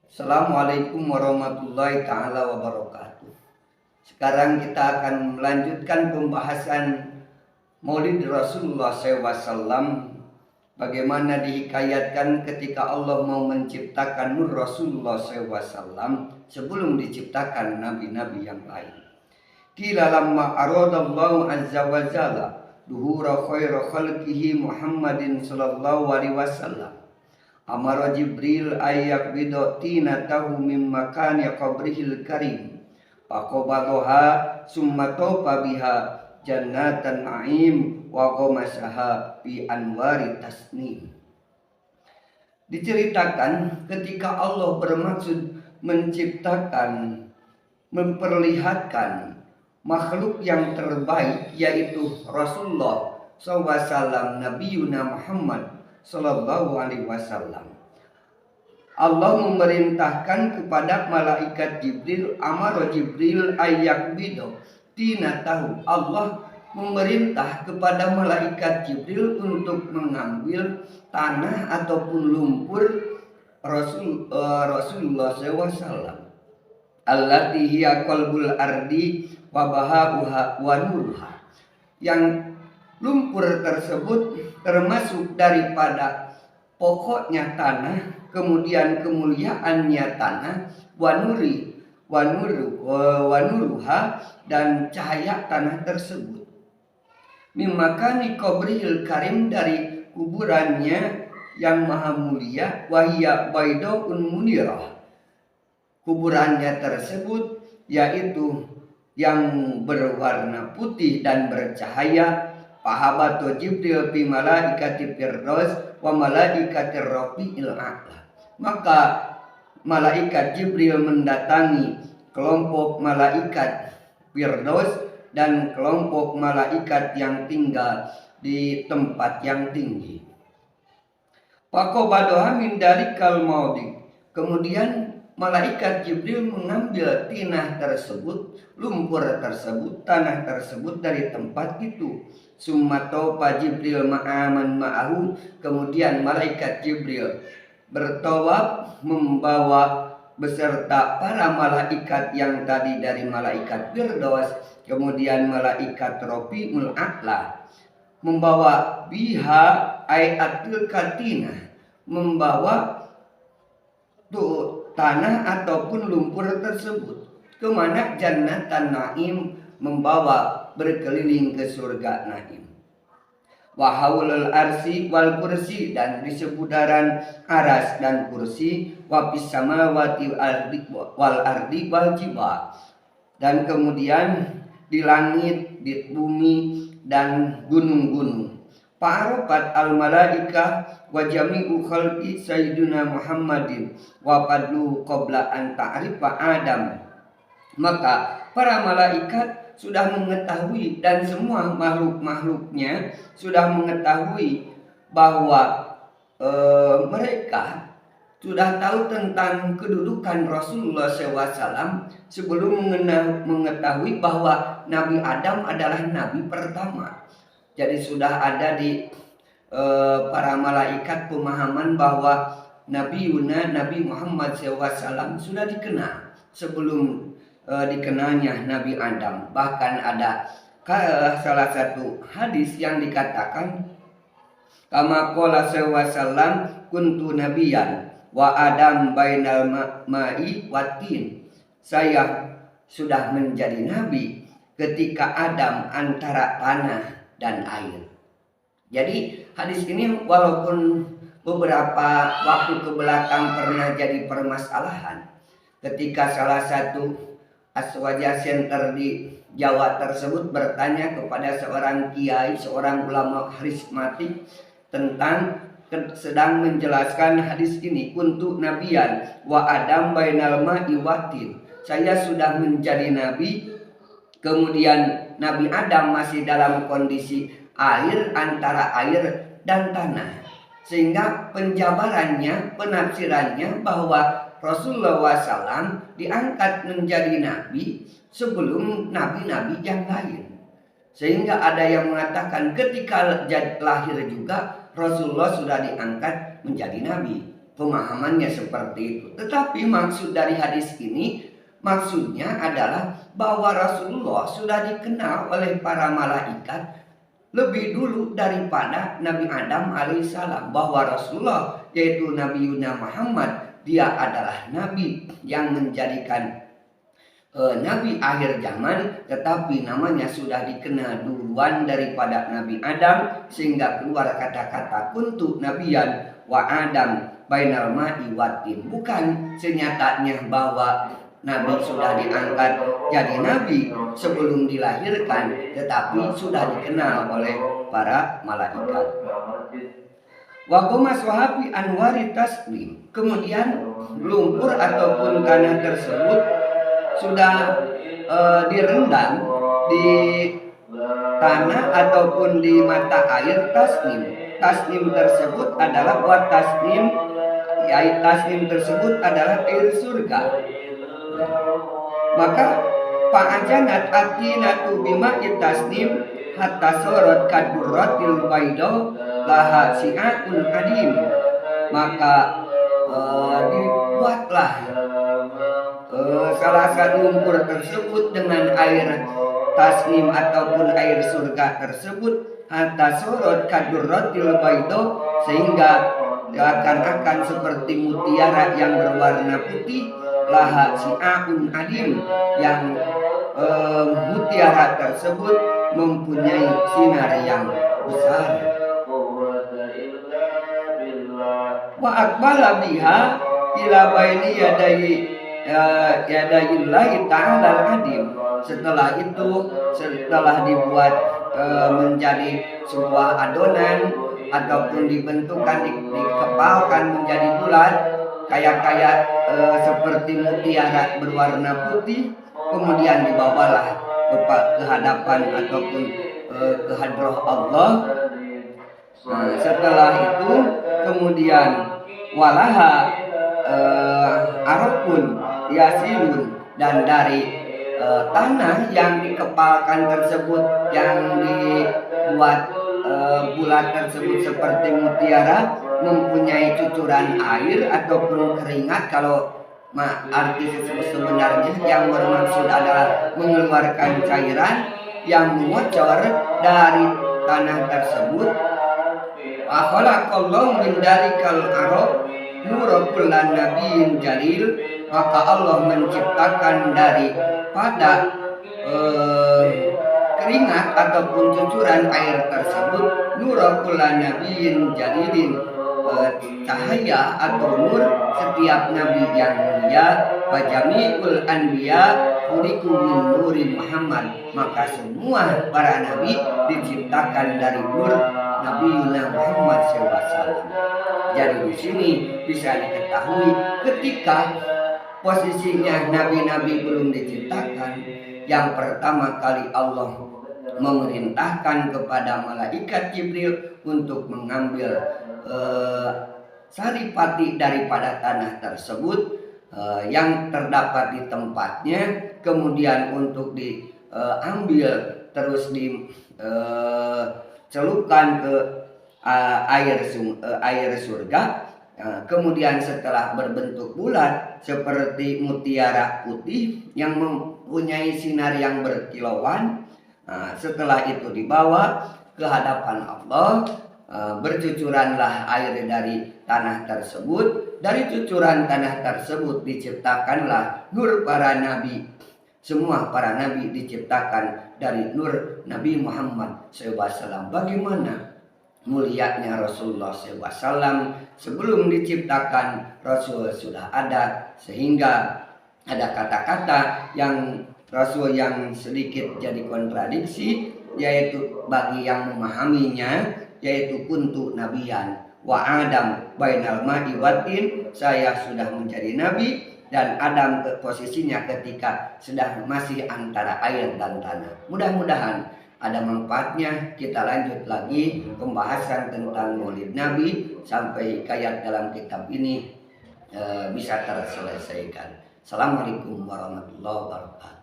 Assalamualaikum warahmatullahi ta'ala wabarakatuh. Sekarang kita akan melanjutkan pembahasan Maulid Rasulullah SAW. Bagaimana dihikayatkan ketika Allah mau menciptakan Nur Rasulullah SAW sebelum diciptakan nabi-nabi yang lain. Qila lamma aradallahu azza wa jalla duhura khairu khalqihi Muhammadin sallallahu alaihi wasallam amara Jibril ayak bidotina tahu mim makani qabrihil karim faqabadoha summa topa biha jannatan na'im wa qamasaha bi anwari tasnim. Diceritakan ketika Allah bermaksud menciptakan, memperlihatkan makhluk yang terbaik yaitu Rasulullah SAW, Nabiuna Muhammad Sallallahu Alaihi Wasallam. Allah memerintahkan kepada malaikat Jibril, amaro Jibril ayak bido tina tahu. Allah memerintah kepada malaikat Jibril untuk mengambil tanah ataupun lumpur Rasulullah SAW. Allati hiya qalbul ardi wa bahauha wa nuruha. Yang lumpur tersebut termasuk daripada pokoknya tanah, kemudian kemuliaannya tanah, wanuruha dan cahaya tanah tersebut. Mimakani qabrihil karim, dari kuburannya yang maha mulia, wahia baidaun munirah. Kuburannya tersebut yaitu yang berwarna putih dan bercahaya. Pahabatu Jibril bi malaikati firdaus wa malaikati rafi'il a'la. Maka malaikat Jibril mendatangi kelompok malaikat firdaus dan kelompok malaikat yang tinggal di tempat yang tinggi. Faqabadoha min dalikal maudi. Kemudian malaikat Jibril mengambil tinah tersebut, lumpur tersebut, tanah tersebut dari tempat itu. Summato pa Jibril ma'aman ma'ahu. Kemudian malaikat Jibril bertawaf membawa beserta para malaikat yang tadi dari malaikat Firdaus, kemudian malaikat Rafi'ul A'la, membawa biha ayatul katina, membawa tanah ataupun lumpur tersebut kemana? Jannatan na'im, membawa berkeliling ke surga na'im. Wahaulul arsi wal kursi, dan di seputaran aras dan kursi. Wapis samawati wal ardi wal jibal, dan kemudian di langit, di bumi dan gunung-gunung. Fa'arafat al malaikah wa jami'u khalqi sayyiduna Muhammadin wa fadlu qabla an ta'rifa Adam. Maka para malaikat sudah mengetahui dan semua makhluk-makhluknya sudah mengetahui bahwa mereka sudah tahu tentang kedudukan Rasulullah SAW sebelum mengetahui bahwa Nabi Adam adalah nabi pertama. Jadi sudah ada di para malaikat pemahaman bahwa Nabi Muhammad SAW sudah dikenal sebelum dikenalnya Nabi Adam. Bahkan ada salah satu hadis yang dikatakan, kama qala sallallahu kuntu nabiyan wa Adam bainal ma'i watin. Saya sudah menjadi nabi ketika Adam antara tanah dan air. Jadi hadis ini walaupun beberapa waktu ke belakang pernah jadi permasalahan ketika salah satu Aswaja Center di Jawa tersebut bertanya kepada seorang kiai, seorang ulama karismatik tentang sedang menjelaskan hadis ini, kuntu nabiyan wa Adam bainal ma'i watin. Saya sudah menjadi nabi, kemudian Nabi Adam masih dalam kondisi air, antara air dan tanah. Sehingga penjabarannya, penafsirannya bahwa Rasulullah SAW diangkat menjadi nabi sebelum nabi-nabi yang lain. Sehingga ada yang mengatakan ketika lahir juga Rasulullah sudah diangkat menjadi nabi. pemahamannya seperti itu. Tetapi maksud dari hadis ini, maksudnya adalah bahwa Rasulullah sudah dikenal oleh para malaikat lebih dulu daripada Nabi Adam alaihissalam. Bahwa Rasulullah, yaitu Nabi Yuna Muhammad, dia adalah Nabi yang menjadikan Nabi akhir zaman, tetapi namanya sudah dikenal duluan daripada Nabi Adam, sehingga keluar kata-kata kuntu nabiyan wa Adam bainal ma'i watin. Bukan senyatanya bahwa Nabi sudah diangkat jadi Nabi sebelum dilahirkan, tetapi sudah dikenal oleh para malaikat. Wa goma sahabi anwari taslim. Kemudian lumpur ataupun tanah tersebut sudah direndam di tanah ataupun di mata air tasnim. Tasnim tersebut adalah buat tasnim, ya, tasnim tersebut adalah air surga. Maka fa'ajanat atinatu bima tasnim hatta sorot kadurratil baido laha si'atun adim. Maka dibuatlah salah satu lumpur tersebut dengan air tasnim ataupun air surga tersebut hatta sorot kadurratil baido, sehingga akan seperti mutiara yang berwarna putih, laha si'aun adim, yang mutiara tersebut mempunyai sinar yang besar. Wa aqbala biha ila baini yadayillahi ta'ala al-adim. Setelah itu, setelah dibuat menjadi sebuah adonan ataupun dibentukkan, dikepalkan menjadi bulat, kayak seperti mutiara berwarna putih, kemudian dibawalah ke hadapan ataupun ke hadrah Allah. Setelah itu kemudian walaha arapun yasilun, dan dari tanah yang dikepalkan tersebut, yang dibuat bulat tersebut seperti mutiara, mempunyai cucuran air ataupun keringat. Kalau arti sebenarnya yang bermaksud adalah mengeluarkan cairan yang bocor dari tanah tersebut. Akhalaqallahu min dalikal arab nurul nabiyyin jalil. Maka Allah menciptakan daripada keringat ataupun cucuran air tersebut nurul nabiyyin jalilin, cahaya atau nur setiap nabi yang mulia. Fajami'ul anbiya khuliqu min nuri Muhammad. Maka semua para nabi diciptakan dari nur Nabi Muhammad SAW. Jadi di sini bisa diketahui ketika posisinya nabi-nabi belum diciptakan, yang pertama kali Allah memerintahkan kepada malaikat Jibril untuk mengambil saripati daripada tanah tersebut yang terdapat di tempatnya, kemudian untuk diambil terus dicelupkan ke air surga. Kemudian setelah berbentuk bulat seperti mutiara putih yang mempunyai sinar yang berkilauan, setelah itu dibawa ke hadapan Allah. Bercucuranlah air dari tanah tersebut. Dari cucuran tanah tersebut diciptakanlah nur para nabi. Semua para nabi diciptakan dari nur Nabi Muhammad SAW. Bagaimana mulianya Rasulullah SAW? Sebelum diciptakan Rasul sudah ada, sehingga ada kata-kata yang Rasul yang sedikit jadi kontradiksi, yaitu bagi yang memahaminya, yaitu kuntu nabiyan wa Adam bainal ma'i watin. Saya sudah menjadi nabi dan Adam ke posisinya ketika sedang masih antara air dan tanah. Mudah-mudahan ada manfaatnya. Kita lanjut lagi pembahasan tentang Maulid Nabi sampai ayat dalam kitab ini bisa terselesaikan. Assalamualaikum warahmatullahi wabarakatuh.